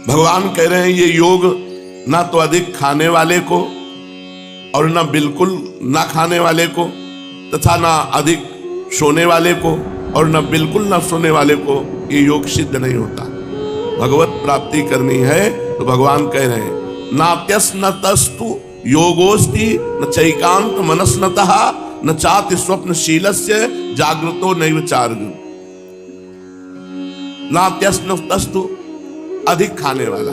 भगवान कह रहे हैं ये योग ना तो अधिक खाने वाले को और ना बिल्कुल ना खाने वाले को तथा ना अधिक सोने वाले को और ना बिल्कुल ना सोने वाले को ये योग सिद्ध नहीं होता। भगवत प्राप्ति करनी है तो भगवान कह रहे हैं नात्यस न तस्तु योगोस्ति न चैकांत मनस्नतः न चाति स्वप्नशीलस्य जागृतो नैव चार्जुन। नात्यस न तस्तु अधिक खाने वाला,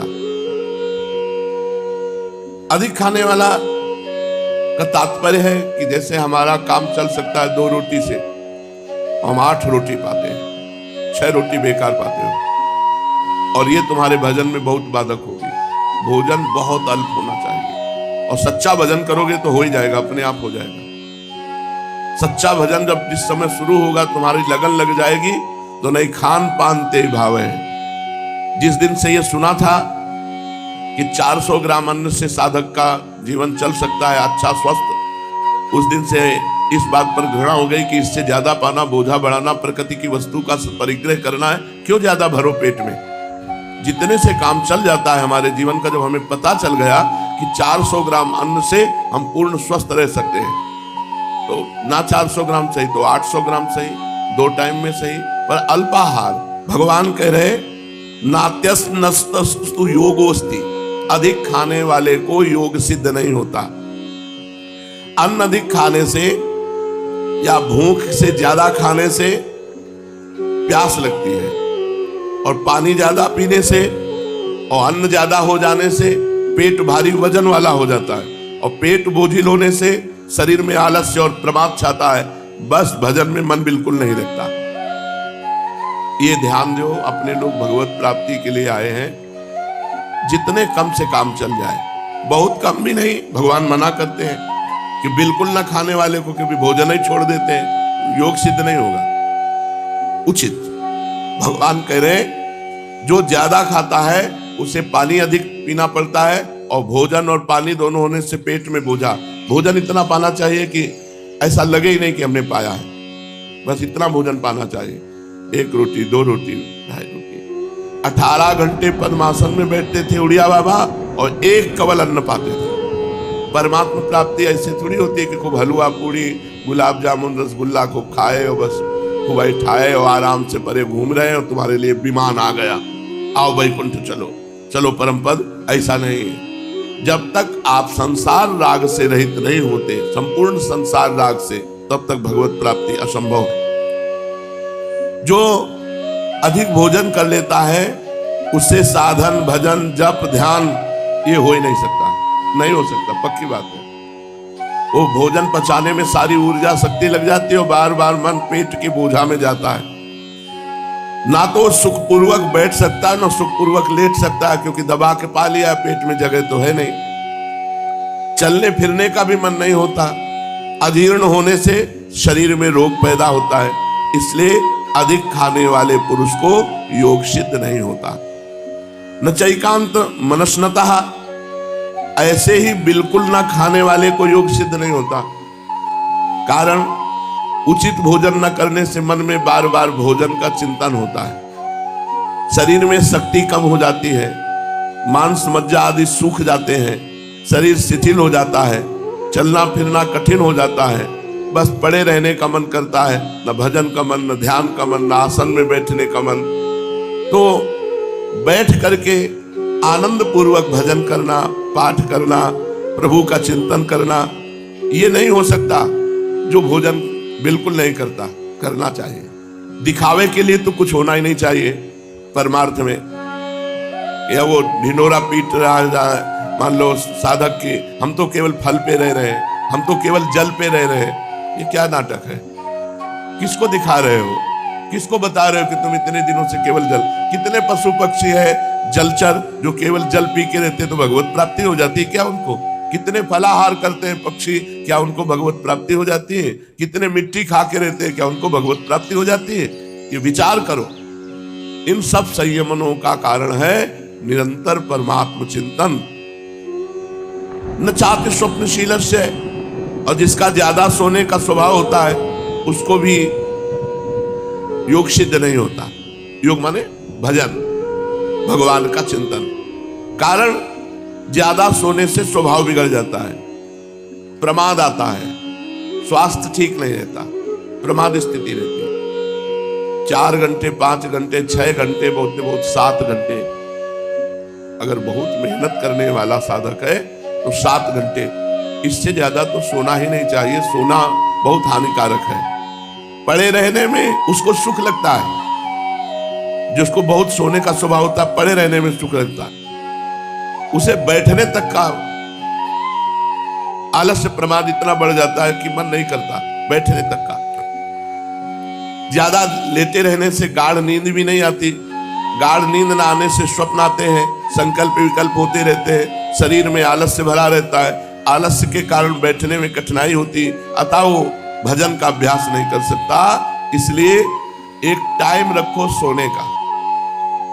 अधिक खाने वाला का तात्पर्य है कि जैसे हमारा काम चल सकता है 2 रोटी से, हम 8 रोटी पाते हैं, 6 रोटी बेकार पाते हो, और ये तुम्हारे भजन में बहुत बाधक होगी। भोजन बहुत अल्प होना चाहिए, और सच्चा भजन करोगे तो हो ही जाएगा, अपने आप हो जाएगा। सच्चा भजन जब जिस समय शुरू होगा तुम्हारी लगन लग जाएगी तो नहीं खान पान ते भाव है। जिस दिन से ये सुना था कि 400 ग्राम अन्न से साधक का जीवन चल सकता है अच्छा स्वस्थ, उस दिन से इस बात पर घृणा हो गई कि इससे ज्यादा पाना बोझा बढ़ाना, प्रकृति की वस्तु का परिग्रह करना है, क्यों ज्यादा भरो पेट में। जितने से काम चल जाता है हमारे जीवन का, जब हमें पता चल गया कि 400 ग्राम अन्न से हम पूर्ण स्वस्थ रह सकते हैं, तो ना 400 ग्राम सही तो 800 ग्राम सही, 2 टाइम में सही, पर अल्पाहार। भगवान कह रहे नात्यस नस्तस्तु योगोस्ति, अधिक खाने वाले को योग सिद्ध नहीं होता। अन्न अधिक खाने से या भूख से ज्यादा खाने से प्यास लगती है, और पानी ज्यादा पीने से और अन्न ज्यादा हो जाने से पेट भारी वजन वाला हो जाता है, और पेट बोझिल होने से शरीर में आलस्य और प्रमाद छाता है, बस भजन में मन बिल्कुल नहीं लगता। ये ध्यान दो, अपने लोग भगवत प्राप्ति के लिए आए हैं, जितने कम से काम चल जाए, बहुत कम भी नहीं। भगवान मना करते हैं कि बिल्कुल ना खाने वाले को कभी भोजन ही छोड़ देते हैं, योग सिद्ध नहीं होगा उचित। भगवान कह रहे हैं जो ज्यादा खाता है उसे पानी अधिक पीना पड़ता है, और भोजन और पानी दोनों होने से पेट में बोझा। भोजन इतना पाना चाहिए कि ऐसा लगे ही नहीं कि हमने पाया है, बस इतना भोजन पाना चाहिए, 1 रोटी 2 रोटी 2.5 रोटी। 18 घंटे पद्मासन में बैठते थे उड़िया बाबा, और 1 कवल अन्न पाते थे। परमात्मा प्राप्ति ऐसे थोड़ी होती है कि खूब हलवा पूड़ी गुलाब जामुन रसगुल्ला खूब खाए और बस खूब बैठाए और आराम से परे घूम रहे हैं और तुम्हारे लिए विमान आ गया, आओ वैकुंठ चलो चलो परम पद। ऐसा नहीं है। जब तक आप संसार राग से रहित नहीं होते, संपूर्ण संसार राग से, तब तक भगवत प्राप्ति असंभव है। जो अधिक भोजन कर लेता है उससे साधन भजन जप ध्यान ये हो ही नहीं सकता, नहीं हो सकता, पक्की बात है। वो भोजन पचाने में सारी ऊर्जा शक्ति लग जाती है और बार बार मन पेट की बोझा में जाता है। ना तो सुखपूर्वक बैठ सकता है ना सुखपूर्वक लेट सकता है, क्योंकि दबा के पा लिया, पेट में जगह तो है नहीं। चलने फिरने का भी मन नहीं होता, अजीर्ण होने से शरीर में रोग पैदा होता है। इसलिए अधिक खाने वाले पुरुष को योग सिद्ध नहीं होता। न चैकांत मनस्नतः, ऐसे ही बिल्कुल ना खाने वाले को योग सिद्ध नहीं होता। कारण उचित भोजन न करने से मन में बार बार भोजन का चिंतन होता है, शरीर में शक्ति कम हो जाती है, मांस मज्जा आदि सूख जाते हैं, शरीर शिथिल हो जाता है, चलना फिरना कठिन हो जाता है, बस पड़े रहने का मन करता है, न भजन का मन, न ध्यान का मन, न आसन में बैठने का मन। तो बैठ करके आनंद पूर्वक भजन करना, पाठ करना, प्रभु का चिंतन करना, ये नहीं हो सकता जो भोजन बिल्कुल नहीं करता। करना चाहिए, दिखावे के लिए तो कुछ होना ही नहीं चाहिए परमार्थ में। या वो ढिंडोरा पीट रहा है, मान लो साधक की, हम तो केवल फल पे रह रहे हैं, हम तो केवल जल पे रह रहे हैं, ये क्या नाटक है? किसको दिखा रहे हो, किसको बता रहे हो कि तुम इतने दिनों से केवल जल? कितने पशु पक्षी है जलचर जो केवल जल पी के रहते तो भगवत प्राप्ति हो जाती है क्या उनको? कितने फलाहार करते हैं पक्षी, क्या उनको भगवत प्राप्ति हो जाती है? कितने मिट्टी खा के रहते हैं, क्या उनको भगवत प्राप्ति हो जाती है? ये विचार करो। इन सब संयमनों का कारण है निरंतर परमात्म चिंतन। न चाहते स्वप्नशील से, और जिसका ज्यादा सोने का स्वभाव होता है उसको भी योग सिद्ध नहीं होता। योग माने भजन, भगवान का चिंतन। कारण ज्यादा सोने से स्वभाव बिगड़ जाता है, प्रमाद आता है, स्वास्थ्य ठीक नहीं रहता, प्रमाद स्थिति रहती है। 4 घंटे 5 घंटे 6 घंटे बहुत बहुत 7 घंटे, अगर बहुत मेहनत करने वाला साधक है तो 7 घंटे, इससे ज्यादा तो सोना ही नहीं चाहिए। सोना बहुत हानिकारक है। पड़े रहने में उसको सुख लगता है, जिसको बहुत सोने का स्वभाव होता है पड़े रहने में सुख लगता है, उसे बैठने तक का आलस्य प्रमाद इतना बढ़ जाता है कि मन नहीं करता बैठने तक का। ज्यादा लेटे रहने से गाढ़ नींद भी नहीं आती, गाढ़ नींद ना आने से स्वप्न आते हैं, संकल्प विकल्प होते रहते हैं, शरीर में आलस्य भरा रहता है, आलस्य के कारण बैठने में कठिनाई होती, अतः वो भजन का अभ्यास नहीं कर सकता। इसलिए एक टाइम रखो सोने का,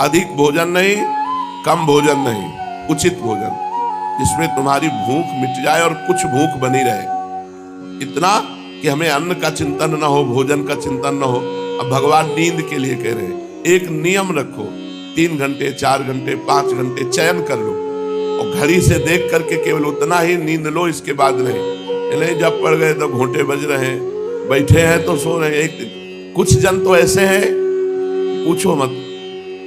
अधिक भोजन नहीं, कम भोजन नहीं, उचित भोजन, जिसमें तुम्हारी भूख मिट जाए और कुछ भूख बनी रहे, इतना कि हमें अन्न का चिंतन न हो, भोजन का चिंतन न हो। अब भगवान नींद के लिए कह रहे हैं, एक नियम रखो, 3 घंटे 4 घंटे 5 घंटे चयन कर लो, और घड़ी से देख करके केवल उतना ही नींद लो, इसके बाद नहीं। जब पड़ गए तो घोंटे बज रहे हैं, बैठे हैं तो सो रहे हैं। कुछ जन तो ऐसे हैं पूछो मत,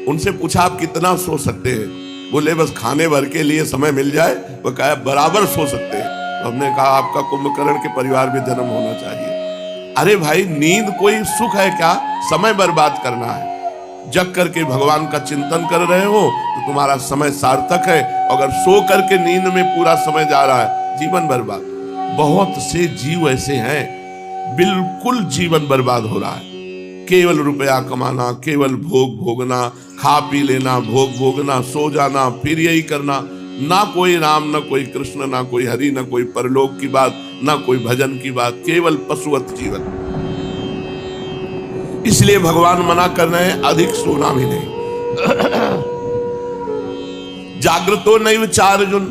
उनसे पूछा आप कितना सो सकते हैं, बोले बस खाने भर के लिए समय मिल जाए, वो कहा बराबर सो सकते हैं। तो हमने कहा आपका कुंभकर्ण के परिवार में जन्म होना चाहिए। अरे भाई, नींद कोई सुख है क्या? समय बर्बाद करना है। जग करके भगवान का चिंतन कर रहे हो तो तुम्हारा समय सार्थक है, अगर सो करके नींद में पूरा समय जा रहा है, जीवन बर्बाद। बहुत से जीव ऐसे हैं, बिल्कुल जीवन बर्बाद हो रहा है। केवल रुपया कमाना, केवल भोग भोगना, खा पी लेना, भोग भोगना, सो जाना, फिर यही करना, ना कोई राम, ना कोई कृष्ण, ना कोई हरि, ना कोई परलोक की बात, ना कोई भजन की बात, केवल पशुवत जीवन। इसलिए भगवान मना कर रहे हैं, अधिक सोना भी नहीं। जागृतो नैव चार अर्जुन,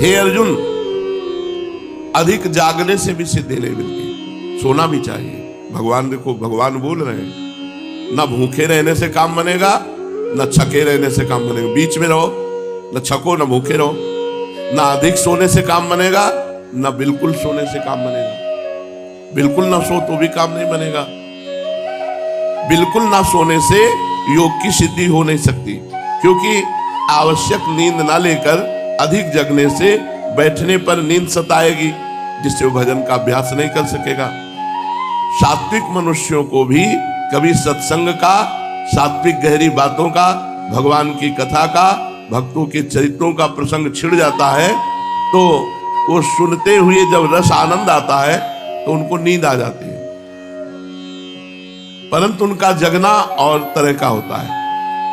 हे अर्जुन, अधिक जागने से भी सिद्धि नहीं मिलती, सोना भी चाहिए। भगवान देखो, भगवान बोल रहे हैं, ना भूखे रहने से काम बनेगा, ना छके रहने से काम बनेगा, बीच में रहो, न छको न भूखे रहो। ना अधिक सोने से काम बनेगा, ना बिल्कुल सोने से काम बनेगा। बिल्कुल ना सो तो भी काम नहीं बनेगा। बिल्कुल ना सोने से योग की सिद्धि हो नहीं सकती, क्योंकि आवश्यक नींद ना लेकर अधिक जगने से बैठने पर नींद सताएगी, जिससे वो भजन का अभ्यास नहीं कर सकेगा। सात्विक मनुष्यों को भी कभी सत्संग का, सात्विक गहरी बातों का, भगवान की कथा का, भक्तों के चरित्रों का प्रसंग छिड़ जाता है तो वो सुनते हुए जब रस आनंद आता है तो उनको नींद आ जाती है, परंतु उनका जगना और तरह का होता है।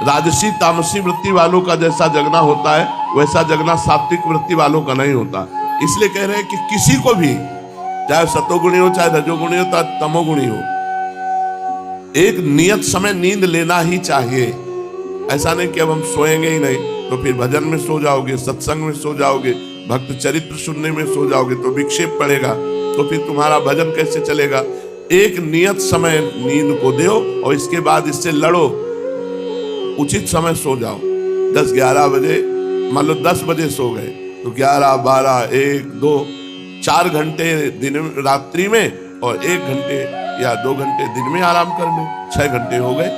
राजसी तामसी वृत्ति वालों का जैसा जगना होता है, वैसा जगना सात्विक वृत्ति वालों का नहीं होता। इसलिए कह रहे हैं कि किसी को भी, चाहे सतोगुणी हो, चाहे रजोगुणी हो, चाहे तमोगुणी हो, एक नियत समय नींद लेना ही चाहिए। ऐसा नहीं कि अब हम सोएंगे ही नहीं, तो फिर भजन में सो जाओगे, सत्संग में सो जाओगे, भक्त चरित्र सुनने में सो जाओगे तो विक्षेप पड़ेगा, तो फिर तुम्हारा भजन कैसे चलेगा। एक नियत समय नींद को दो और इसके बाद इससे लड़ो, उचित समय सो जाओ। 10-11 बजे, मान लो 10 बजे सो गए तो 11, 12, 1, 2, 4 घंटे दिन रात्रि में और 1 घंटे या 2 घंटे दिन में आराम कर लो, 6 घंटे हो गए।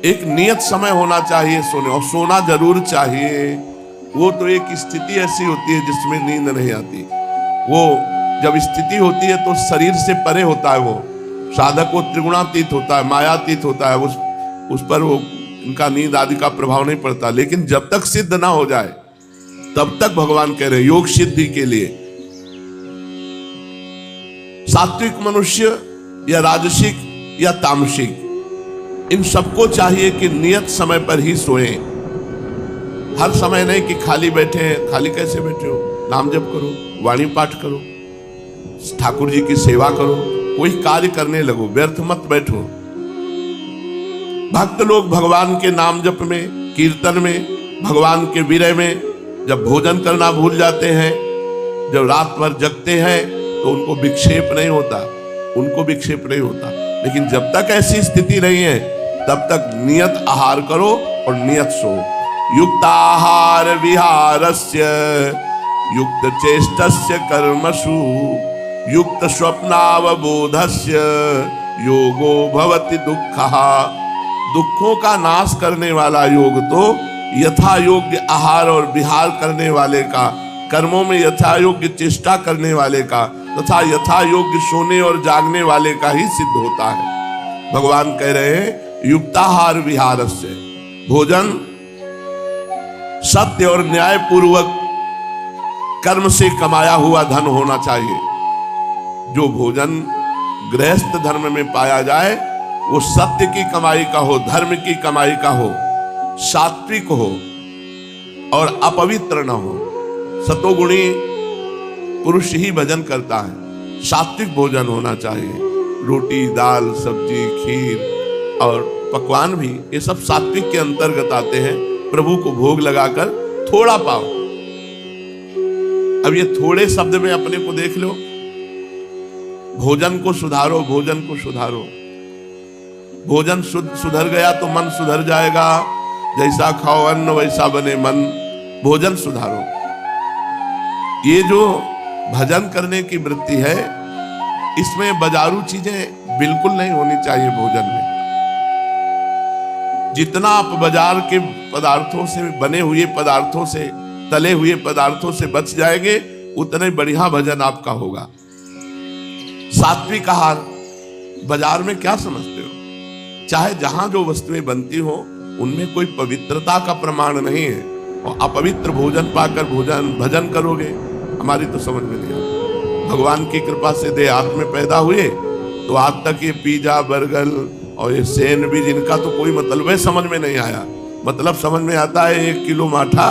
एक नियत समय होना चाहिए सोने, और सोना जरूर चाहिए। वो तो एक स्थिति ऐसी होती है जिसमें नींद नहीं आती। वो जब स्थिति होती है तो शरीर से परे होता है, वो साधक को त्रिगुणातीत होता है, मायातीत होता है, उस पर वो इनका नींद आदि का प्रभाव नहीं पड़ता। लेकिन जब तक सिद्ध ना हो जाए तब तक भगवान कह रहे हैं योग सिद्धि के लिए सात्विक मनुष्य या राजसिक या तामसिक, इन सबको चाहिए कि नियत समय पर ही सोएं। हर समय नहीं कि खाली बैठे हैं। खाली कैसे बैठे हो? नाम जप करो, वाणी पाठ करो, ठाकुर जी की सेवा करो, कोई कार्य करने लगो, व्यर्थ मत बैठो। भक्त लोग भगवान के नाम जप में, कीर्तन में, भगवान के विरह में जब भोजन करना भूल जाते हैं, जब रात भर जगते हैं तो उनको विक्षेप नहीं होता, उनको विक्षेप नहीं होता। लेकिन जब तक ऐसी स्थिति नहीं है तब तक नियत आहार करो और नियत सो। युक्ताहार विहारस्य युक्त चेष्टस्य कर्मसु युक्त स्वप्नावबोधस्य योगो भवति दुःखः। दुखों का नाश करने वाला योग तो यथा योग्य आहार और विहार करने वाले का, कर्मों में यथा योग्य चेष्टा करने वाले का तथा यथा योग्य सोने और जागने वाले का ही सिद्ध होता है। भगवान कह रहे हैं युक्ताहार विहारस्य, भोजन सत्य और न्याय पूर्वक कर्म से कमाया हुआ धन होना चाहिए। जो भोजन गृहस्थ धर्म में पाया जाए वो सत्य की कमाई का हो, धर्म की कमाई का हो, सात्विक हो और अपवित्र न हो। सतोगुणी पुरुष ही भजन करता है। सात्विक भोजन होना चाहिए। रोटी, दाल, सब्जी, खीर और पकवान भी ये सब सात्विक के अंतर्गत आते हैं। प्रभु को भोग लगाकर थोड़ा पाओ। अब ये थोड़े शब्द में अपने को देख लो। भोजन को सुधारो, भोजन को सुधारो। भोजन सुधर गया तो मन सुधर जाएगा। जैसा खाओ अन्न वैसा बने मन। भोजन सुधारो। ये जो भजन करने की वृत्ति है इसमें बाजारू चीजें बिल्कुल नहीं होनी चाहिए। भोजन में जितना आप बाजार के पदार्थों से, बने हुए पदार्थों से, तले हुए पदार्थों से बच जाएंगे उतने बढ़िया भजन आपका होगा। सात्विक आहार, बाजार में क्या समझते हो? चाहे जहां जो वस्तुएं बनती हो उनमें कोई पवित्रता का प्रमाण नहीं है और अपवित्र भोजन पाकर भजन करोगे, हमारी तो समझ में नहीं आता। भगवान की कृपा से देहात में पैदा हुए तो आज तक ये पिज्जा, बर्गर और ये सैंडविच इनका तो कोई मतलब है समझ में नहीं आया। मतलब समझ में आता है 1 किलो माठा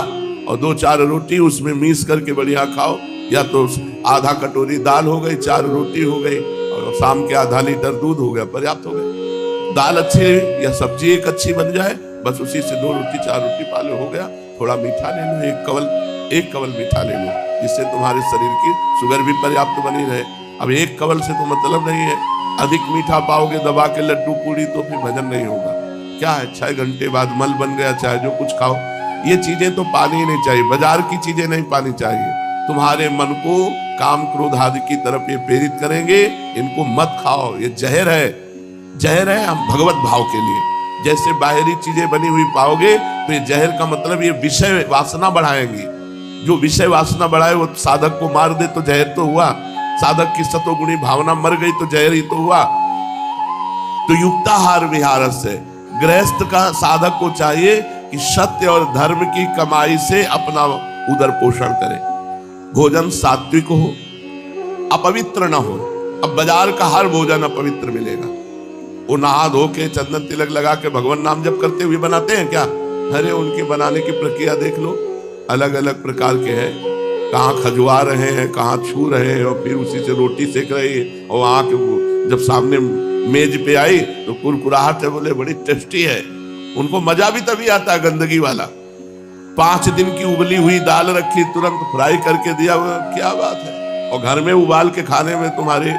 और 2-4 रोटी उसमें मिक्स करके बढ़िया खाओ, या तो आधा कटोरी दाल हो गई, 4 रोटी हो गई और शाम के आधा लीटर दूध हो गया, पर्याप्त हो गई। दाल अच्छी या सब्जी एक अच्छी बन जाए, बस उसी से 2 रोटी 4 रोटी पालो हो गया। थोड़ा मीठा ले लो, एक कवल मीठा ले लो, जिससे तुम्हारे शरीर की शुगर भी पर्याप्त बनी रहे। अब 1 कवल से तो मतलब नहीं है, अधिक मीठा पाओगे दबा के लड्डू पूड़ी तो फिर भजन नहीं होगा। क्या है, 6 घंटे बाद मल बन गया, चाहे जो कुछ खाओ। ये चीजें तो पानी ही नहीं चाहिए, बाजार की चीजें नहीं पानी चाहिए। तुम्हारे मन को काम क्रोध आदि की तरफ ये प्रेरित करेंगे, इनको मत खाओ। ये जहर है, जहर है हम भगवत भाव के लिए। जैसे बाहरी चीजें बनी हुई पाओगे तो ये जहर का मतलब ये विषय वासना बढ़ाएंगी। जो विषय वासना बढ़ाए वो साधक को मार दे तो जहर तो हुआ। साधक की सतोगुणी भावना मर गई तो जहर ही तो हुआ। तो युक्ताहार विहार से गृहस्थ का साधक को चाहिए कि सत्य और धर्म की कमाई से अपना उदर पोषण करे। भोजन सात्विक हो, अपवित्र ना हो। अब बाजार का हर भोजन अपवित्र मिलेगा। वो नहा धो के चंदन तिलक लगा के भगवान नाम जप करते हुए बनाते हैं क्या? अरे उनके बनाने की प्रक्रिया देख लो, अलग अलग प्रकार के हैं। कहाँ खजुआ रहे हैं, कहाँ छू रहे हैं और फिर उसी से रोटी सेक रहे हैं। और वहाँ के जब सामने मेज पे आई तो कुरकुराहट है, बोले बड़ी टेस्टी है। उनको मजा भी तभी आता है गंदगी वाला। 5 दिन की उबली हुई दाल रखी, तुरंत फ्राई करके दिया, क्या बात है। और घर में उबाल के खाने में तुम्हारे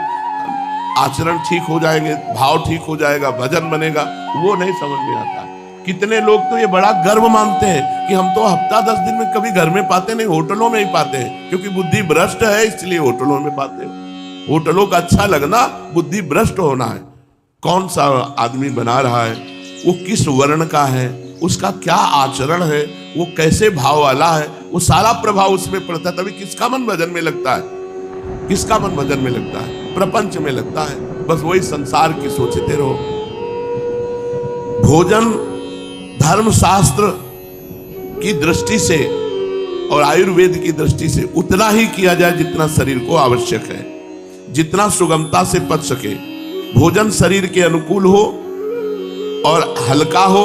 आचरण ठीक हो जाएंगे, भाव ठीक हो जाएगा, भजन बनेगा। वो नहीं समझ में आता। कितने लोग तो ये बड़ा गर्व मानते हैं कि हम तो हफ्ता 10 दिन में कभी घर में पाते नहीं, होटलों में ही पाते हैं, क्योंकि बुद्धि भ्रष्ट है इसलिए होटलों में पाते हैं। होटलों का अच्छा लगना बुद्धि भ्रष्ट होना है। कौन सा आदमी बना रहा है, वो किस वर्ण का है, उसका क्या आचरण है, वो कैसे भाव वाला है, वो सारा प्रभाव उसमें पड़ता है। तभी किसका मन भजन में लगता है, किसका मन भजन में लगता है, प्रपंच में लगता है। बस वही संसार की सोचते रहो। भोजन धर्मशास्त्र की दृष्टि से और आयुर्वेद की दृष्टि से उतना ही किया जाए जितना शरीर को आवश्यक है, जितना सुगमता से पच सके। भोजन शरीर के अनुकूल हो और हल्का हो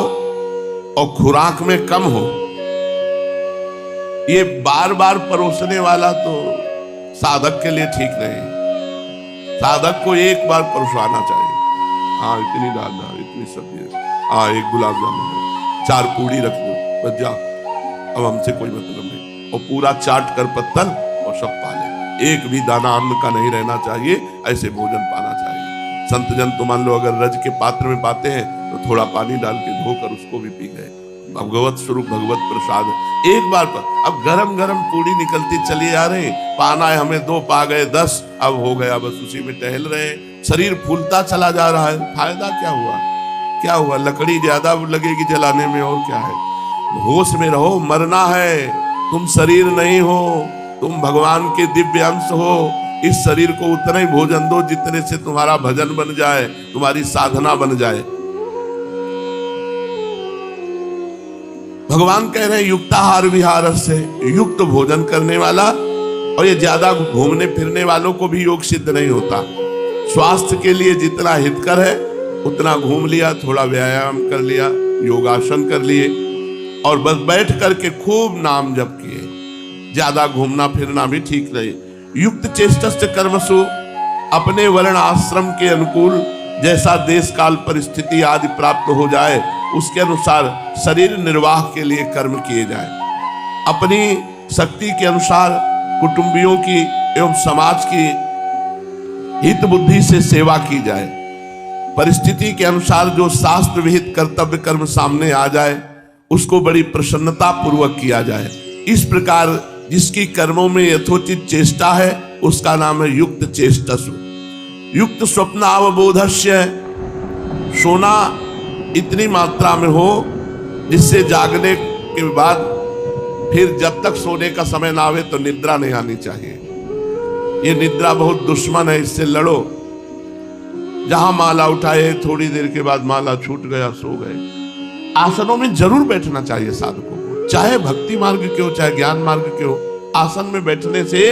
और खुराक में कम हो। ये बार बार परोसने वाला तो साधक के लिए ठीक नहीं। साधक को एक बार परोसवाना चाहिए। हाँ, इतनी दाल, इतनी सब्जी, हाँ 1 गुलाब जामुन, 4 पूड़ी रख दो, बस जा, अब हमसे कोई मतलब नहीं। और पूरा चाट कर पत्तल और सब पाले। एक भी दाना अन्न का नहीं रहना चाहिए। ऐसे भोजन पाना चाहिए। संत जन तो मान लो अगर रज के पात्र में पाते हैं तो थोड़ा पानी डाल के धोकर उसको भी पी गए। भगवत स्वरूप भगवत प्रसाद। एक बार पर अब गरम गरम पूड़ी निकलती चली आ रही, पाना है हमें 2 पा गए 10, अब हो गया, बस उसी में टहल रहे, शरीर फूलता चला जा रहा है। फायदा क्या हुआ? क्या हुआ? लकड़ी ज्यादा लगेगी जलाने में, और क्या है। होश में रहो, मरना है। तुम शरीर नहीं हो, तुम भगवान के दिव्य अंश हो। इस शरीर को उतना ही भोजन दो जितने से तुम्हारा भजन बन जाए, तुम्हारी साधना बन जाए। भगवान कह रहे हैं युक्ताहार विहार से, युक्त भोजन करने वाला। और ये ज्यादा घूमने फिरने वालों को भी योग सिद्ध नहीं होता। स्वास्थ्य के लिए जितना हितकर है उतना घूम लिया, थोड़ा व्यायाम कर लिया, योगासन कर लिए, और बस बैठ करके खूब नाम जप किए। ज्यादा घूमना फिरना भी ठीक रहे। युक्त चेष्टस्य कर्मसु, अपने वर्ण आश्रम के अनुकूल जैसा देश काल परिस्थिति आदि प्राप्त हो जाए उसके अनुसार शरीर निर्वाह के लिए कर्म किए जाए। अपनी शक्ति के अनुसार कुटुंबियों की एवं समाज की हित बुद्धि से सेवा की जाए। परिस्थिति के अनुसार जो शास्त्र विहित कर्तव्य कर्म सामने आ जाए उसको बड़ी प्रसन्नता पूर्वक किया जाए। इस प्रकार जिसकी कर्मों में यथोचित चेष्टा है उसका नाम है युक्त चेष्टसु। युक्त स्वप्नावबोधस्य, सोना इतनी मात्रा में हो जिससे जागने के बाद फिर जब तक सोने का समय ना आवे तो निद्रा नहीं आनी चाहिए। ये निद्रा बहुत दुश्मन है, इससे लड़ो। जहां माला उठाए थोड़ी देर के बाद माला छूट गया, सो गए। आसनों में जरूर बैठना चाहिए साधकों को, चाहे भक्ति मार्ग के हो चाहे ज्ञान मार्ग के हो। आसन में बैठने से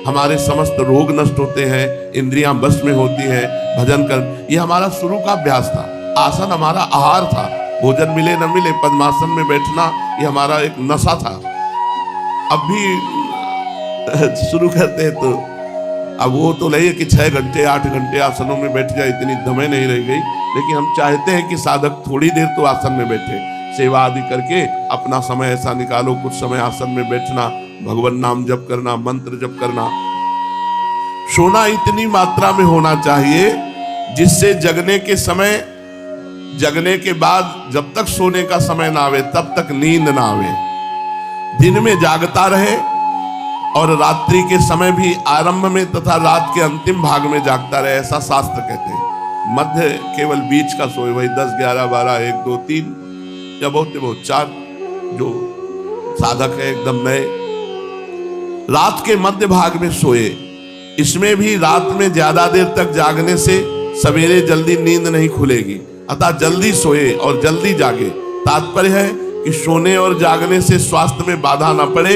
हमारे समस्त रोग नष्ट होते हैं, इंद्रियां बस में होती हैं। भजन कर, ये हमारा शुरू का अभ्यास था। आसन हमारा आहार था, भोजन मिले न मिले पद्मासन में बैठना ये हमारा एक नशा था। अब भी शुरू करते हैं तो अब वो तो नहीं है कि 6 घंटे 8 घंटे आसनों में बैठ जाए, इतनी दमें नहीं रह गई। लेकिन हम चाहते हैं कि साधक थोड़ी देर तो आसन में बैठे, सेवा आदि करके अपना समय ऐसा निकालो, कुछ समय आसन में बैठना, भगवान नाम जप करना, मंत्र जप करना। सोना इतनी मात्रा में होना चाहिए जिससे जगने के समय, जगने के बाद जब तक सोने का समय ना आवे तब तक नींद ना आवे। दिन में जागता रहे और रात्रि के समय भी आरंभ में तथा रात के अंतिम भाग में जागता रहे, ऐसा शास्त्र कहते हैं। मध्य केवल बीच का सोए, वही 10, 11, 12, 1, 2, 3 या बहुत 4 जो साधक है एकदम नए, रात के मध्य भाग में सोए। इसमें भी रात में ज्यादा देर तक जागने से सवेरे जल्दी नींद नहीं खुलेगी, अतः जल्दी सोए और जल्दी जागे। तात्पर्य है कि सोने और जागने से स्वास्थ्य में बाधा न पड़े,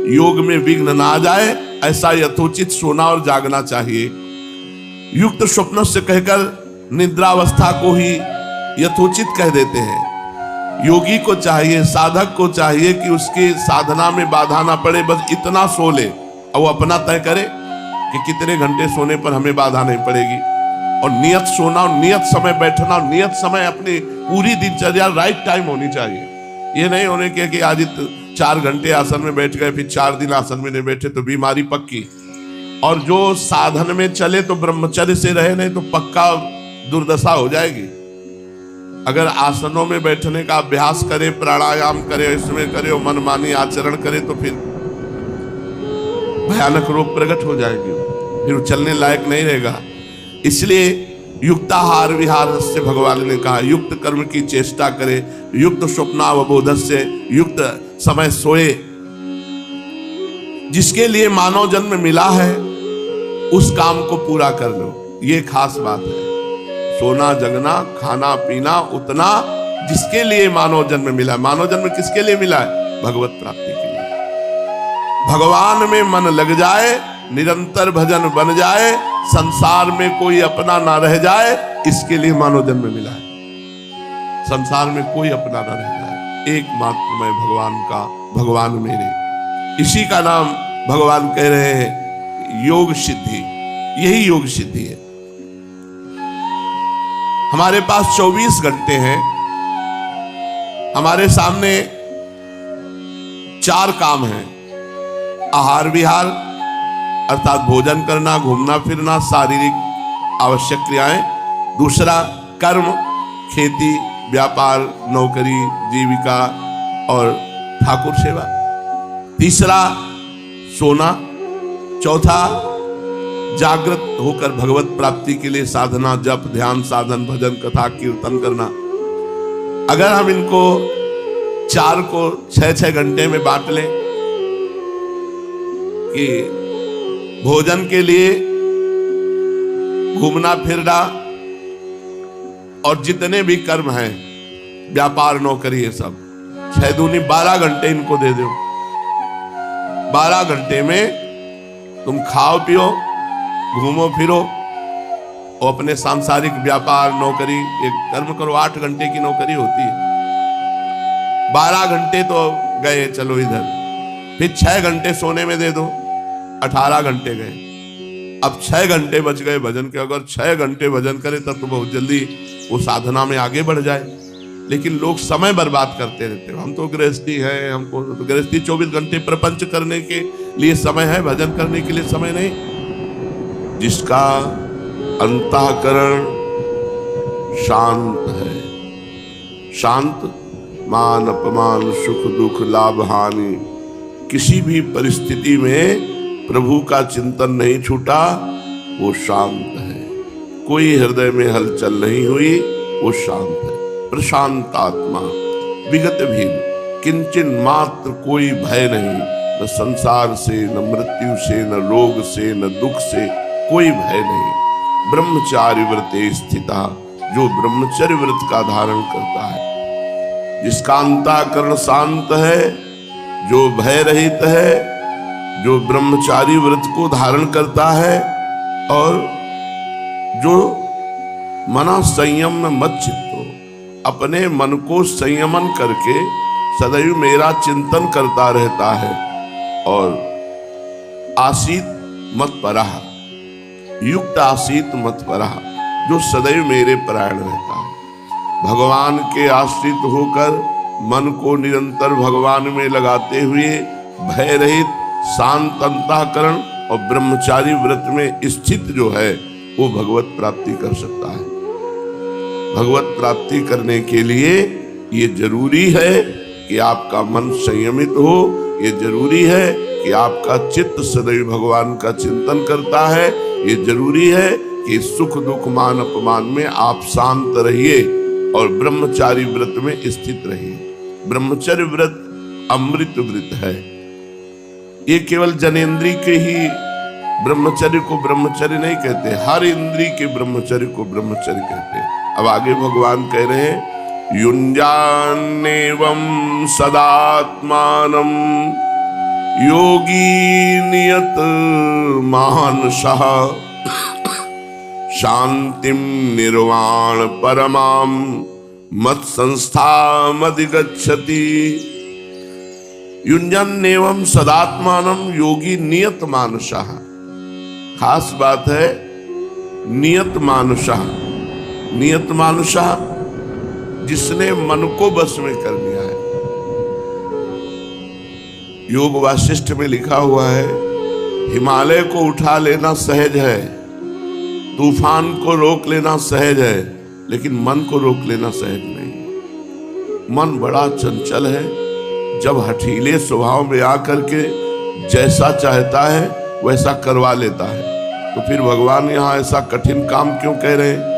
योग में विघ्न ना आ जाए, ऐसा यथोचित सोना और जागना चाहिए। युक्त स्वप्न से कहकर निद्रावस्था को ही यथोचित कह देते हैं। योगी को चाहिए, साधक को चाहिए कि उसकी साधना में बाधा ना पड़े, बस इतना सो ले और वो अपना तय करे कि कितने घंटे सोने पर हमें बाधा नहीं पड़ेगी। और नियत सोना और नियत समय बैठना और नियत समय अपनी पूरी दिनचर्या राइट टाइम होनी चाहिए। ये नहीं होने के कि आज 4 घंटे आसन में बैठ गए फिर 4 दिन आसन में नहीं बैठे तो बीमारी पक्की। और जो साधन में चले तो ब्रह्मचर्य से रहे, नहीं तो पक्का दुर्दशा हो जाएगी। अगर आसनों में बैठने का अभ्यास करे, प्राणायाम करे, इसमें करे और मनमानी आचरण करे तो फिर भयानक रोग प्रकट हो जाएगी, फिर चलने लायक नहीं रहेगा। इसलिए युक्ताहार विहार से भगवान ने कहा युक्त कर्म की चेष्टा करे, युक्त स्वप्नावबोध से युक्त समय सोए। जिसके लिए मानव जन्म मिला है उस काम को पूरा कर लो, ये खास बात है। सोना जगना खाना पीना उतना जिसके लिए मानव जन्म मिला है। मानव जन्म किसके लिए मिला है? भगवत प्राप्ति के लिए। भगवान में मन लग जाए, निरंतर भजन बन जाए, संसार में कोई अपना ना रह जाए, इसके लिए मानव जन्म मिला है। संसार में कोई अपना ना रह जाए, एकमात्र मैं भगवान का, भगवान मेरे। इसी का नाम भगवान कह रहे हैं योग सिद्धि। यही योग सिद्धि है। हमारे पास 24 घंटे हैं, हमारे सामने 4 काम हैं। आहार विहार अर्थात भोजन करना, घूमना फिरना, शारीरिक आवश्यक क्रियाएं। दूसरा कर्म, खेती व्यापार, नौकरी, जीविका, और ठाकुर सेवा। तीसरा सोना। चौथा जागृत होकर भगवत प्राप्ति के लिए साधना, जप, ध्यान, साधन, भजन, कथा, कीर्तन करना। अगर हम इनको 4 को 6-6 घंटे में बांट लें कि भोजन के लिए, घूमना फिरना और जितने भी कर्म हैं, व्यापार, नौकरी, ये सब 6 दूनी 12 घंटे इनको दे दो। 12 घंटे में तुम खाओ पियो, घूमो फिरो और अपने सांसारिक व्यापार, नौकरी, एक कर्म करो। 8 घंटे की नौकरी होती है। 12 घंटे तो गए, चलो इधर। फिर 6 घंटे सोने में दे दो, 18 घंटे गए। अब 6 घंटे बच गए भजन के। अगर 6 घंटे भजन करे तब तो बहुत जल्दी वो साधना में आगे बढ़ जाए। लेकिन लोग समय बर्बाद करते रहते हैं। हम तो गृहस्थी है, हमको तो गृहस्थी 24 घंटे प्रपंच करने के लिए समय है, भजन करने के लिए समय नहीं। जिसका अंतःकरण शांत है, शांत, मान अपमान, सुख दुख, लाभ हानि, किसी भी परिस्थिति में प्रभु का चिंतन नहीं छूटा, वो शांत है। कोई हृदय में हलचल नहीं हुई, वो शांत है। प्रशांत आत्मा, विगत भीन, किंचन मात्र कोई भय नहीं, न संसार से, न मृत्यु से, न रोग से, न दुख से, कोई भय नहीं। ब्रह्मचार्य व्रते स्थिता, जो ब्रह्मचर्य व्रत का धारण करता है, जिसका अंतःकरण शांत है, जो भय रहित है, जो ब्रह्मचारी व्रत को धारण करता है और जो मना संयम में मत चित्तो, अपने मन को संयमन करके सदैव मेरा चिंतन करता रहता है और आसीत मत परह, युक्त आसीत मत परह, जो सदैव मेरे परायण रहता है। भगवान के आश्रित होकर मन को निरंतर भगवान में लगाते हुए भय रहित, शांत अंतःकरण और ब्रह्मचारी व्रत में स्थित जो है वो भगवत प्राप्ति कर सकता है। भगवत प्राप्ति करने के लिए ये जरूरी है कि आपका मन संयमित हो, ये जरूरी है कि आपका चित्त सदैव भगवान का चिंतन करता है, ये जरूरी है कि सुख दुख मान अपमान में आप शांत रहिए और ब्रह्मचारी व्रत में स्थित रहिए। ब्रह्मचर्य व्रत अमृत व्रत है। ये केवल जनेन्द्रीय के ही ब्रह्मचर्य को ब्रह्मचर्य नहीं कहते, हर इंद्रिय के ब्रह्मचर्य को ब्रह्मचर्य कहते हैं। अब आगे भगवान कह रहे हैं, युञ्जान्नेवं सदात्मानं योगी नियत मानसः शांतिम निर्वाण परमां मत संस्थामधिगच्छति। युञ्जन्नेवं सदात्मानं योगी नियत मानसः। खास बात है नियत मानसः। नियत मानसः जिसने मन को बस में कर लिया है। योग वासिष्ठ में लिखा हुआ है, हिमालय को उठा लेना सहज है, तूफान को रोक लेना सहज है, लेकिन मन को रोक लेना सहज नहीं। मन बड़ा चंचल है। जब हठीले स्वभाव में आकर के जैसा चाहता है वैसा करवा लेता है, तो फिर भगवान यहाँ ऐसा कठिन काम क्यों कह रहे हैं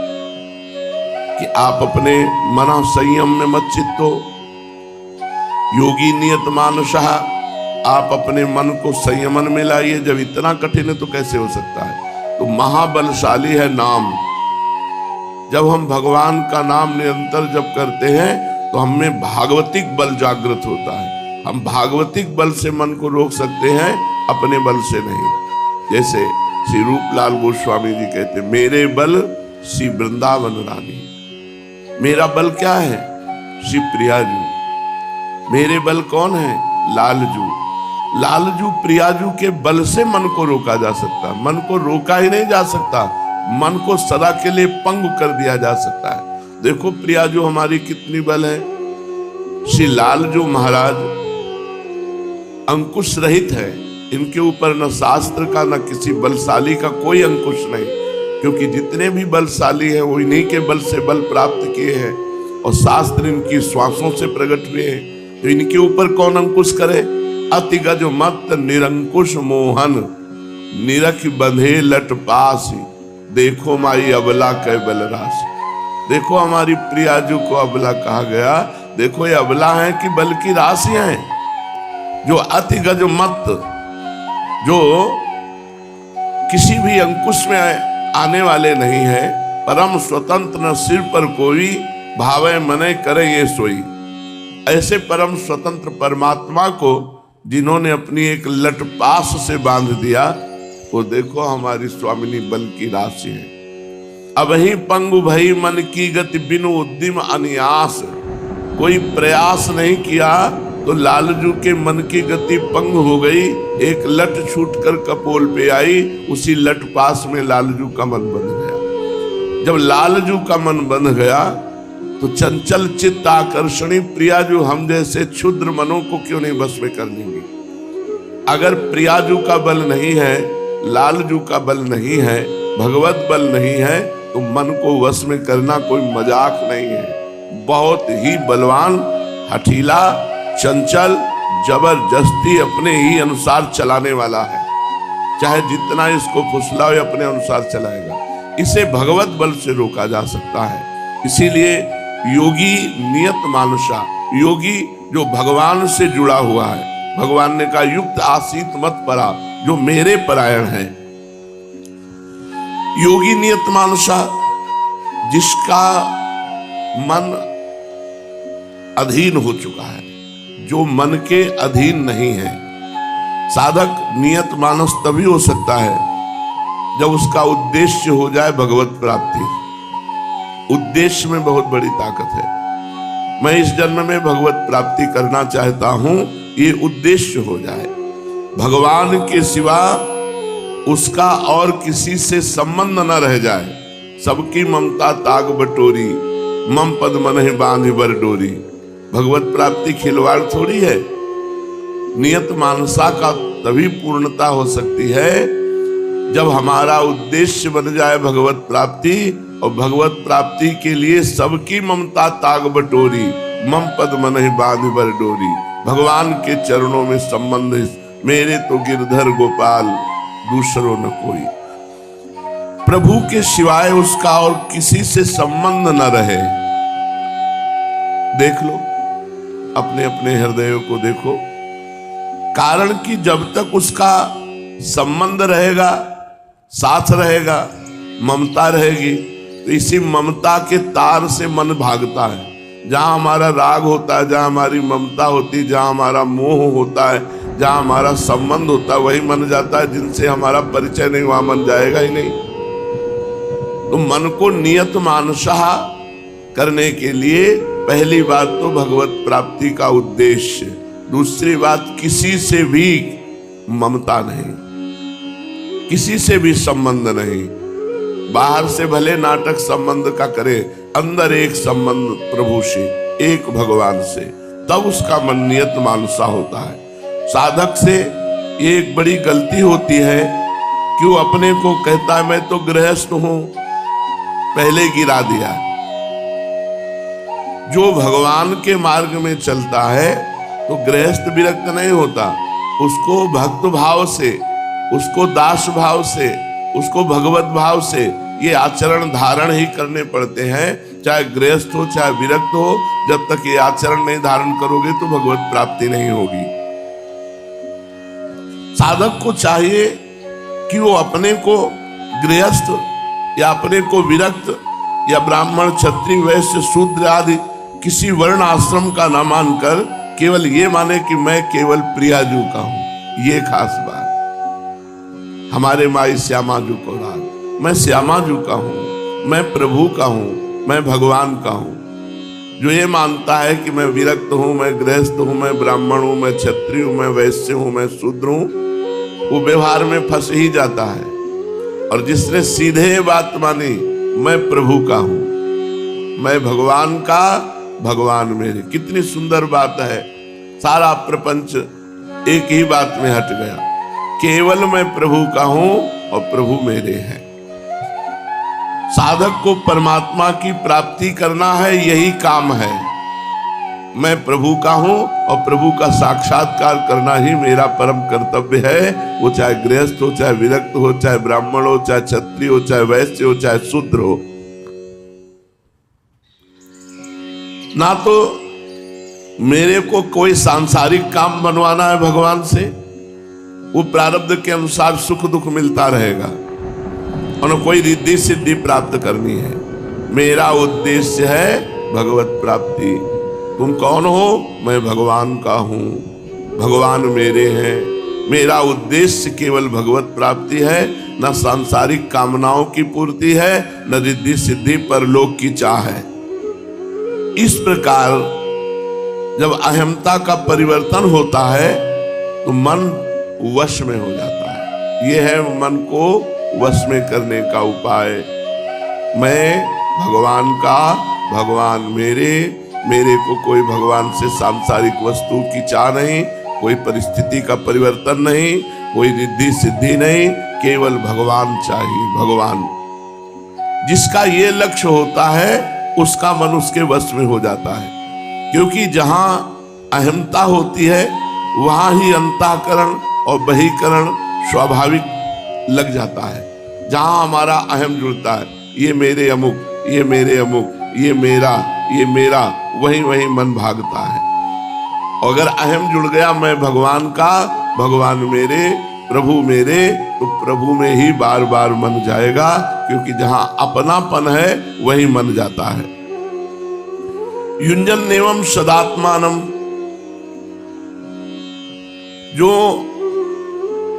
कि आप अपने मना संयम में मत चित्तो, योगी नियत मानसः, आप अपने मन को संयमन में लाइए। जब इतना कठिन है तो कैसे हो सकता है? तो महाबलशाली है नाम। जब हम भगवान का नाम निरंतर जप करते हैं तो हमें भागवतिक बल जागृत होता है। हम भागवतिक बल से मन को रोक सकते हैं, अपने बल से नहीं। जैसे श्री रूपलाल गोस्वामी जी कहते, मेरे बल श्री वृंदावन रानी। मेरा बल क्या है? श्री प्रियाजू। मेरे बल कौन है? लालजू। लालजू प्रियाजू के बल से मन को रोका जा सकता है। मन को रोका ही नहीं जा सकता, मन को सदा के लिए पंगु कर दिया जा सकता है। देखो प्रियाजू हमारी कितनी बल है। श्री लालजू महाराज अंकुश रहित है। इनके ऊपर न शास्त्र का न किसी बलशाली का कोई अंकुश नहीं, क्योंकि जितने भी बलशाली हैं वो इन्हीं के बल से बल प्राप्त किए हैं और शास्त्र इनकी श्वासों से प्रकट हुए हैं। तो इनके ऊपर कौन अंकुश करे? अति गज मत निरंकुश मोहन, निरख बंधे लट पास, देखो माई अबला कै बलराशि। देखो हमारी प्रियाजू को अबला कहा गया। देखो ये अबला है कि बल की राशि है। जो अति गज मत, जो किसी भी अंकुश में आने वाले नहीं है, परम स्वतंत्र न सिर पर कोई, भावे मने करे ये सोई। ऐसे परम स्वतंत्र परमात्मा को जिन्होंने अपनी एक लटपास से बांध दिया, वो देखो हमारी स्वामिनी बल की राशि है। अब ही पंगु भई मन की गति बिनु उद्यम अनियास। कोई प्रयास नहीं किया तो लालजू के मन की गति पंग हो गई। एक लट छूटकर कपोल पे आई, उसी लट पास में लालजू का मन बंध गया। जब लालजू का मन बंध गया तो चंचल चित्त आकर्षणी प्रियाजू हम जैसे क्षुद्र मनों को क्यों नहीं बस में कर लेंगे? अगर प्रियाजू का बल नहीं है, लालजू का बल नहीं है, भगवत बल नहीं है, तो मन को वश में करना कोई मजाक नहीं है। बहुत ही बलवान, हठीला, चंचल, जबरदस्ती अपने ही अनुसार चलाने वाला है। चाहे जितना इसको फुसलाओ अपने अनुसार चलाएगा। इसे भगवत बल से रोका जा सकता है। इसीलिए योगी नियत मानुषा, योगी जो भगवान से जुड़ा हुआ है, भगवान ने कहा युक्त आसीत मत परा, जो मेरे परायण है। योगी नियत मानुषा, जिसका मन अधीन हो चुका है, जो मन के अधीन नहीं है। साधक नियत मानस तभी हो सकता है जब उसका उद्देश्य हो जाए भगवत प्राप्ति। उद्देश्य में बहुत बड़ी ताकत है। मैं इस जन्म में भगवत प्राप्ति करना चाहता हूं, ये उद्देश्य हो जाए। भगवान के सिवा उसका और किसी से संबंध न रह जाए। सबकी ममता ताग बटोरी, मम पद मन बांध बर डोरी। भगवत प्राप्ति खिलवाड़ थोड़ी है। नियत मानसा का तभी पूर्णता हो सकती है जब हमारा उद्देश्य बन जाए भगवत प्राप्ति, और भगवत प्राप्ति के लिए सबकी ममता ताग बटोरी, मम पद मन बांध बर डोरी। भगवान के चरणों में संबंध, मेरे तो गिरधर गोपाल दूसरों न कोई। प्रभु के सिवाय उसका और किसी से संबंध न रहे। देख लो, अपने अपने हृदयों को देखो। कारण कि जब तक उसका संबंध रहेगा, साथ रहेगा, ममता रहेगी, तो इसी ममता के तार से मन भागता है। जहां हमारा राग होता है, जहां हमारी ममता होती है, जहां हमारा मोह होता है, जहां हमारा संबंध होता है, वही मन जाता है। जिनसे हमारा परिचय नहीं, वहां मन जाएगा ही नहीं। तो मन को नियत मानसा करने के लिए पहली बात तो भगवत प्राप्ति का उद्देश्य, दूसरी बात किसी से भी ममता नहीं, किसी से भी संबंध नहीं। बाहर से भले नाटक संबंध का करे, अंदर एक संबंध प्रभु से, एक भगवान से, तब उसका मन नियत मानसा होता है। साधक से ये एक बड़ी गलती होती है कि वो अपने को कहता है मैं तो गृहस्थ हूं, पहले गिरा दिया। जो भगवान के मार्ग में चलता है तो गृहस्थ विरक्त नहीं होता। उसको भक्त भाव से, उसको दास भाव से, उसको भगवत भाव से ये आचरण धारण ही करने पड़ते हैं। चाहे गृहस्थ हो, चाहे विरक्त हो, जब तक ये आचरण नहीं धारण करोगे तो भगवत प्राप्ति नहीं होगी। साधक को चाहिए कि वो अपने को गृहस्थ या अपने को विरक्त या ब्राह्मण, क्षत्रिय, वैश्य, शूद्र आदि किसी वर्ण आश्रम का न मानकर केवल ये माने कि मैं केवल प्रियाजू का हूं। ये खास बात, हमारे माई श्यामाजू को राज, मैं श्यामाजू का हूं, मैं प्रभु का हूं, मैं भगवान का हूं। जो ये मानता है कि मैं विरक्त हूं, मैं गृहस्थ हूं, मैं ब्राह्मण हूं, मैं क्षत्रिय हूं, मैं वैश्य हूं, मैं शूद्र हूं, वो व्यवहार में फंस ही जाता है। और जिसने सीधे ये बात मानी, मैं प्रभु का हूं, मैं भगवान का, भगवान मेरे। कितनी सुंदर बात है। सारा प्रपंच एक ही बात में हट गया, केवल मैं प्रभु का हूं और प्रभु मेरे हैं। साधक को परमात्मा की प्राप्ति करना है, यही काम है। मैं प्रभु का हूं और प्रभु का साक्षात्कार करना ही मेरा परम कर्तव्य है। वो चाहे गृहस्थ हो, चाहे विरक्त हो, चाहे ब्राह्मण हो, चाहे क्षत्रिय हो, चाहे वैश्य हो, चाहे शूद्र हो। ना तो मेरे को कोई सांसारिक काम बनवाना है भगवान से, वो प्रारब्ध के अनुसार सुख दुख मिलता रहेगा, और न कोई रिद्धि सिद्धि प्राप्त करनी है। मेरा उद्देश्य है भगवत प्राप्ति। तुम कौन हो? मैं भगवान का हूं, भगवान मेरे हैं। मेरा उद्देश्य केवल भगवत प्राप्ति है, न सांसारिक कामनाओं की पूर्ति है, न रिद्धि सिद्धि परलोक की चाह है। इस प्रकार जब अहमता का परिवर्तन होता है तो मन वश में हो जाता है। यह है मन को वश में करने का उपाय। मैं भगवान का, भगवान मेरे को कोई भगवान से सांसारिक वस्तु की चाह नहीं, कोई परिस्थिति का परिवर्तन नहीं, कोई रिद्धि सिद्धि नहीं, केवल भगवान चाहिए। भगवान जिसका ये लक्ष्य होता है उसका मन उसके वश में हो जाता है, क्योंकि जहां अहमता होती है वहां ही अंतःकरण और बहिकरण स्वाभाविक लग जाता है। जहां हमारा अहम जुड़ता है, ये मेरे अमुक, ये मेरे अमुक, ये मेरा, वहीं वहीं मन भागता है। और अगर अहम जुड़ गया मैं भगवान का, भगवान मेरे, प्रभु मेरे, तो प्रभु में ही बार बार मन जाएगा, क्योंकि जहां अपनापन है वही मन जाता है। युंजन एवं सदात्मानम, जो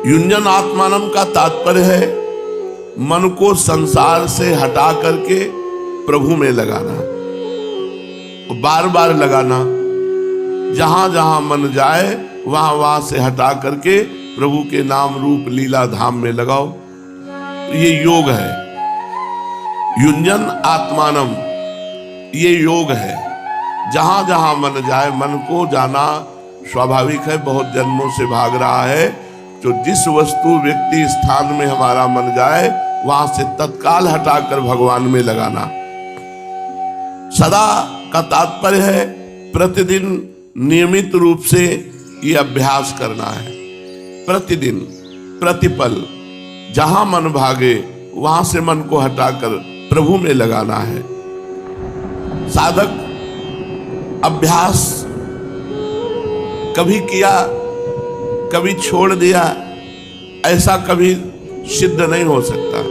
युंजन आत्मानम का तात्पर्य है मन को संसार से हटा करके प्रभु में लगाना, बार बार लगाना। जहां जहां मन जाए वहां वहां से हटा करके प्रभु के नाम रूप लीला धाम में लगाओ। ये योग है। युंजन आत्मानम, ये योग है। जहां जहां मन जाए, मन को जाना स्वाभाविक है, बहुत जन्मों से भाग रहा है। तो जिस वस्तु व्यक्ति स्थान में हमारा मन जाए वहां से तत्काल हटाकर भगवान में लगाना। सदा का तात्पर्य है प्रतिदिन नियमित रूप से ये अभ्यास करना है। प्रतिदिन, प्रतिपल, जहां मन भागे वहां से मन को हटाकर प्रभु में लगाना है। साधक अभ्यास कभी किया, कभी छोड़ दिया, ऐसा कभी सिद्ध नहीं हो सकता,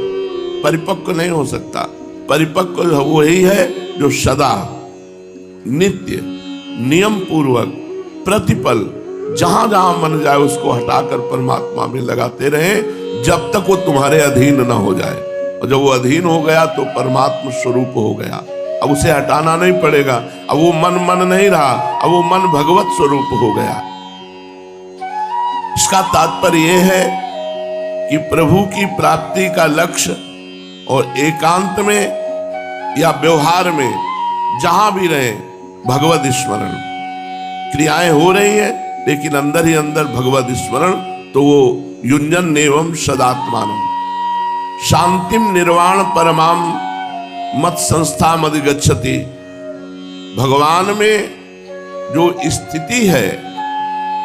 परिपक्व नहीं हो सकता। परिपक्व वही है जो सदा नित्य नियम पूर्वक प्रतिपल जहां जहां मन जाए उसको हटाकर परमात्मा में लगाते रहे, जब तक वो तुम्हारे अधीन ना हो जाए। और जब वो अधीन हो गया तो परमात्मा स्वरूप हो गया। अब उसे हटाना नहीं पड़ेगा। अब वो मन नहीं रहा, अब वो मन भगवत स्वरूप हो गया। इसका तात्पर्य यह है कि प्रभु की प्राप्ति का लक्ष्य और एकांत में या व्यवहार में जहां भी रहे भगवत स्मरण। क्रियाएं हो रही है लेकिन अंदर ही अंदर भगवत स्मरण, तो वो युंजन एवं सदात्मानम। शांतिम निर्वाण परमाम मत संस्था मदिगच्छति। भगवान में जो स्थिति है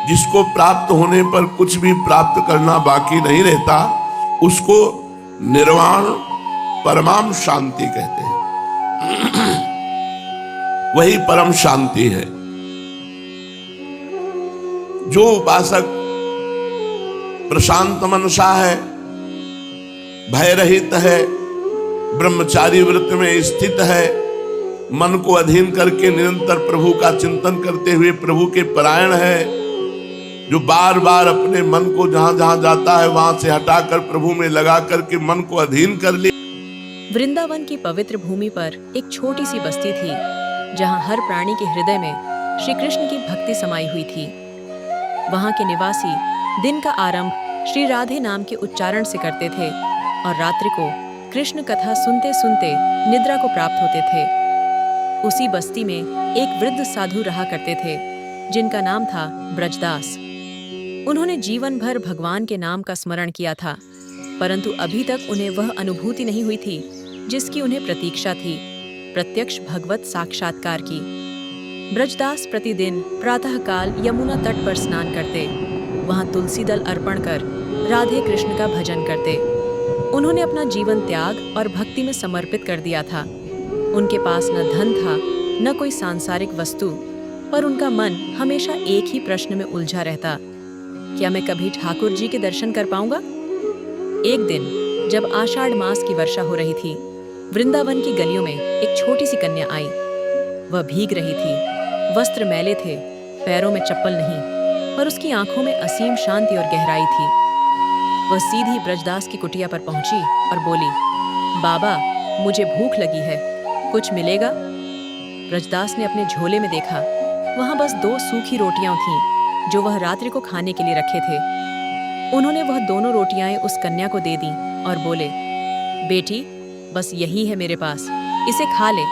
जिसको प्राप्त होने पर कुछ भी प्राप्त करना बाकी नहीं रहता, उसको निर्वाण परमाम शांति कहते हैं। वही परम शांति है। जो उपासक प्रशांत मनसा है, भय रहित है, ब्रह्मचारी व्रत में स्थित है, मन को अधीन करके निरंतर प्रभु का चिंतन करते हुए प्रभु के परायण है, जो बार बार अपने मन को जहां जहां जाता है वहां से हटाकर प्रभु में लगा करके मन को अधीन कर लिया। वृंदावन की पवित्र भूमि पर एक छोटी सी बस्ती थी, जहां हर प्राणी के हृदय में श्री कृष्ण की भक्ति समाई हुई थी। वहां के निवासी दिन का आरंभ श्री राधे नाम के उच्चारण से करते थे और रात्रि को कृष्ण कथा सुनते सुनते निद्रा को प्राप्त होते थे। उसी बस्ती में एक वृद्ध साधु रहा करते थे, जिनका नाम था ब्रजदास। उन्होंने जीवन भर भगवान के नाम का स्मरण किया था, परंतु अभी तक उन्हें वह अनुभूति नहीं हुई थी जिसकी उन्हें प्रतीक्षा थी, प्रत्यक्ष भगवत साक्षात्कार की। ब्रजदास प्रतिदिन प्रातःकाल यमुना तट पर स्नान करते, वहां तुलसी दल अर्पण कर राधे कृष्ण का भजन करते। उन्होंने अपना जीवन त्याग और भक्ति में समर्पित कर दिया था। उनके पास न धन था, न कोई सांसारिक वस्तु, पर उनका मन हमेशा एक ही प्रश्न में उलझा रहता, क्या मैं कभी ठाकुर जी के दर्शन कर पाऊंगा? एक दिन जब आषाढ़ मास की वर्षा हो रही थी, वृंदावन की गलियों में एक छोटी सी कन्या आई। वह भीग रही थी, वस्त्र मैले थे, पैरों में चप्पल नहीं, पर उसकी आंखों में असीम शांति और गहराई थी। वह सीधी ब्रजदास की कुटिया पर पहुंची और बोली, बाबा, मुझे भूख लगी है, कुछ मिलेगा? ब्रजदास ने अपने झोले में देखा, वहां बस 2 सूखी रोटियां थीं जो वह रात्रि को खाने के लिए रखे थे। उन्होंने वह दोनों रोटियां उस कन्या को दे दी और बोले, बेटी, बस यही है मेरे पास, इसे खा ले।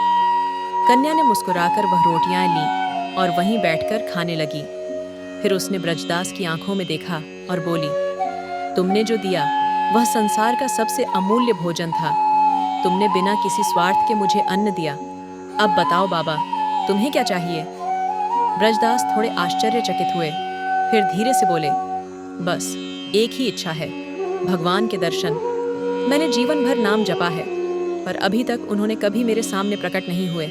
कन्या ने मुस्कुराकर वह रोटियां ली और वहीं बैठकर खाने लगी। फिर उसने ब्रजदास की आंखों में देखा और बोली, तुमने जो दिया वह संसार का सबसे अमूल्य भोजन था। तुमने बिना किसी स्वार्थ के मुझे अन्न दिया। अब बताओ बाबा, तुम्हें क्या चाहिए? ब्रजदास थोड़े आश्चर्यचकित हुए, फिर धीरे से बोले, बस एक ही इच्छा है, भगवान के दर्शन। मैंने जीवन भर नाम जपा है, पर अभी तक उन्होंने कभी मेरे सामने प्रकट नहीं हुए।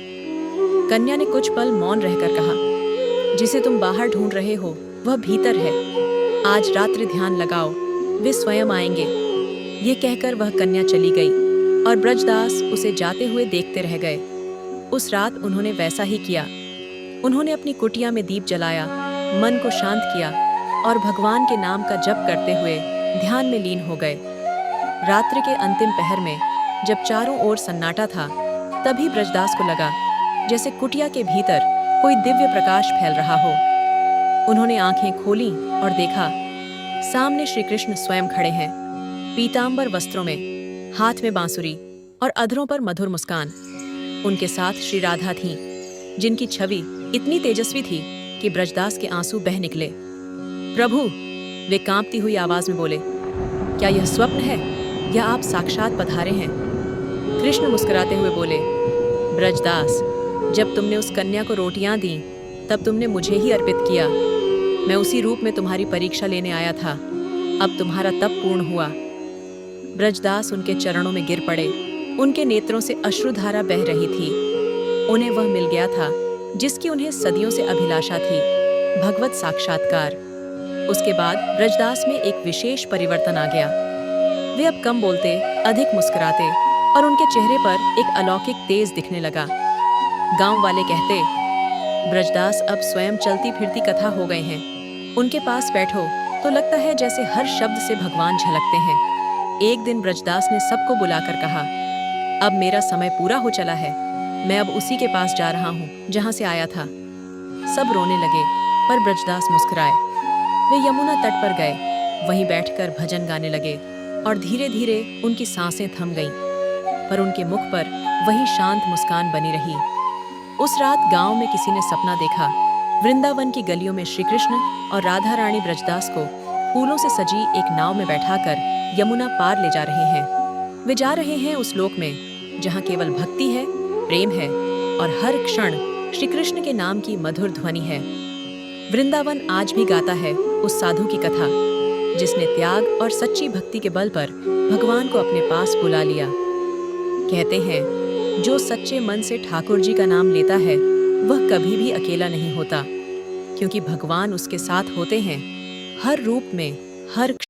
कन्या ने कुछ पल मौन रहकर कहा, जिसे तुम बाहर ढूंढ रहे हो वह भीतर है। आज रात्रि ध्यान लगाओ, वे स्वयं आएंगे। ये कहकर वह कन्या चली गई और ब्रजदास उसे जाते हुए देखते रह गए। उस रात उन्होंने वैसा ही किया। उन्होंने अपनी कुटिया में दीप जलाया, मन को शांत किया और भगवान के नाम का जप करते हुए ध्यान में लीन हो गए। रात्रि के अंतिम पहर में जब चारों ओर सन्नाटा था, तभी ब्रजदास को लगा जैसे कुटिया के भीतर कोई दिव्य प्रकाश फैल रहा हो। उन्होंने आंखें खोलीं और देखा, सामने श्री कृष्ण स्वयं खड़े हैं, पीतांबर वस्त्रों में, हाथ में बांसुरी और अधरों पर मधुर मुस्कान। उनके साथ श्री राधा थीं, जिनकी छवि इतनी तेजस्वी थी कि ब्रजदास के आंसू बह निकले। प्रभु, वे कांपती हुई आवाज में बोले, क्या यह स्वप्न है या आप साक्षात पधारे हैं? कृष्ण मुस्कुराते हुए बोले, ब्रजदास, जब तुमने उस कन्या को रोटियां दी तब तुमने मुझे ही अर्पित किया। मैं उसी रूप में तुम्हारी परीक्षा लेने आया था। अब तुम्हारा तप पूर्ण हुआ। ब्रजदास उनके चरणों में गिर पड़े। उनके नेत्रों से अश्रुधारा बह रही थी। उन्हें वह मिल गया था जिसकी उन्हें सदियों से अभिलाषा थी, भगवत साक्षात्कार। उसके बाद ब्रजदास में एक विशेष परिवर्तन आ गया। वे अब कम बोलते, अधिक मुस्कुराते और उनके चेहरे पर एक अलौकिक तेज दिखने लगा। गांव वाले कहते, ब्रजदास अब स्वयं चलती फिरती कथा हो गए हैं। उनके पास बैठो तो लगता है जैसे हर शब्द से भगवान झलकते हैं। एक दिन ब्रजदास ने सबको बुलाकर कहा, अब मेरा समय पूरा हो चला है। मैं अब उसी के पास जा रहा हूँ जहाँ से आया था। सब रोने लगे, पर ब्रजदास मुस्कुराए। वे यमुना तट पर गए, वहीं बैठकर भजन गाने लगे और धीरे धीरे उनकी सांसें थम गईं, पर उनके मुख पर वही शांत मुस्कान बनी रही। उस रात गांव में किसी ने सपना देखा, वृंदावन की गलियों में श्री कृष्ण और राधा रानी ब्रजदास को फूलों से सजी एक नाव में बैठाकर यमुना पार ले जा रहे हैं। वे जा रहे हैं उस लोक में जहां केवल भक्ति है, प्रेम है और हर क्षण श्री कृष्ण के नाम की मधुर ध्वनि है। वृंदावन आज भी गाता है उस साधु की कथा जिसने त्याग और सच्ची भक्ति के बल पर भगवान को अपने पास बुला लिया। कहते हैं, जो सच्चे मन से ठाकुर जी का नाम लेता है वह कभी भी अकेला नहीं होता, क्योंकि भगवान उसके साथ होते हैं, हर रूप में, हर